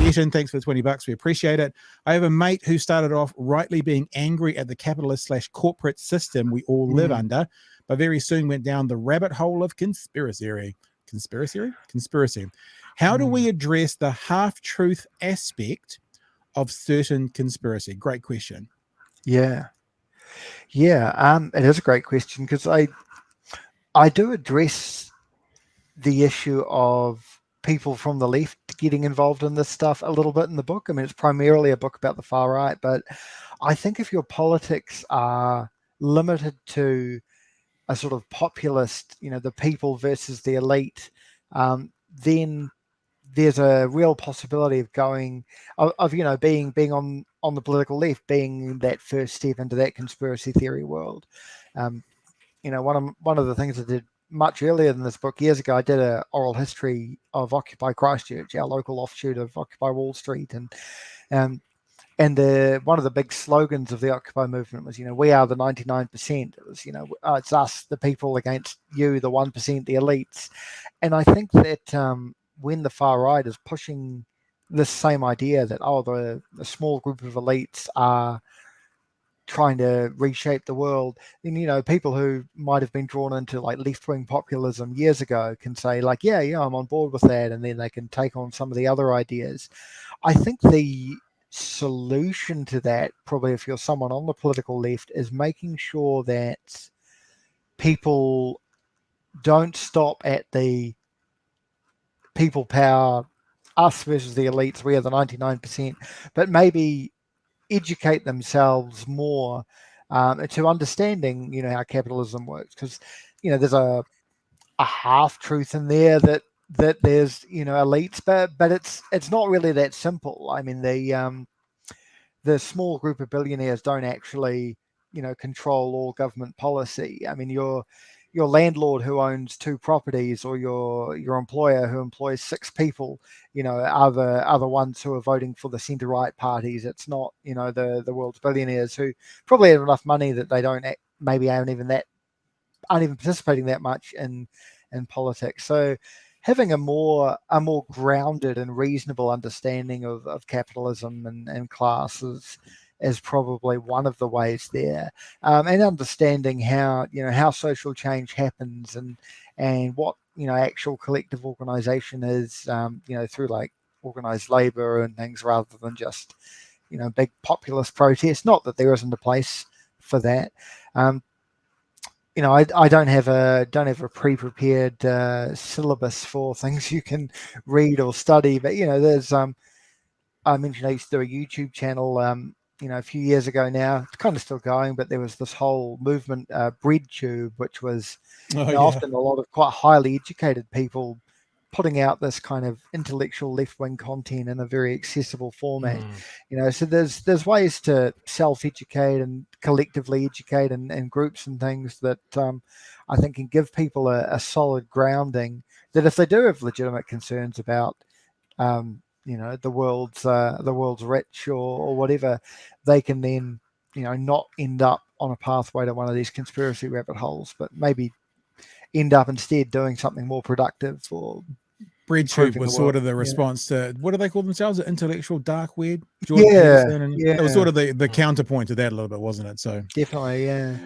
Burton, thanks for the $20. We appreciate it. I have a mate who started off rightly being angry at the capitalist/corporate system we all live under, but very soon went down the rabbit hole of conspiracy. How do we address the half-truth aspect of certain conspiracy? Great question. Yeah. It is a great question, because I do address the issue of people from the left getting involved in this stuff a little bit in the book. I mean, it's primarily a book about the far right, but I think if your politics are limited to a sort of populist, the people versus the elite, then there's a real possibility of being on the political left, being that first step into that conspiracy theory world. One of the things I did much earlier than this book, years ago, I did an oral history of Occupy Christchurch, our local offshoot of Occupy Wall Street, and one of the big slogans of the Occupy movement was, we are the 99%. It was, it's us, the people, against you, the 1%, the elites. And I think that when the far right is pushing this same idea that, the small group of elites are trying to reshape the world, then people who might have been drawn into like left-wing populism years ago can say like, yeah, I'm on board with that, and then they can take on some of the other ideas. I think the solution to that, probably if you're someone on the political left, is making sure that people don't stop at the people power, us versus the elites, we are the 99%, but maybe educate themselves more to understanding, how capitalism works. Because, there's a half truth in there that there's, elites, but it's not really that simple. I mean, the small group of billionaires don't actually, control all government policy. I mean, your landlord who owns 2 properties, or your employer who employs 6 people, are the ones who are voting for the centre-right parties. It's not, the world's billionaires who probably have enough money that they aren't even participating that much in politics. So having a more grounded and reasonable understanding of capitalism and classes is probably one of the ways there, and understanding how social change happens and what actual collective organization is, through like organized labor and things, rather than just big populist protests. Not that there isn't a place for that. I don't have a pre-prepared syllabus for things you can read or study, but there's I mentioned I used to do a YouTube channel a few years ago now. It's kind of still going, but there was this whole movement, BreadTube, which was often a lot of quite highly educated people putting out this kind of intellectual left-wing content in a very accessible format. So there's ways to self-educate and collectively educate and groups and things that I think can give people a solid grounding, that if they do have legitimate concerns about the world's rich or whatever, they can then not end up on a pathway to one of these conspiracy rabbit holes, but maybe end up instead doing something more productive. Or BreadTube was sort of the response to, what do they call themselves? The intellectual dark web? Jordan Peterson, and it was sort of the counterpoint to that a little bit, wasn't it? So definitely, yeah.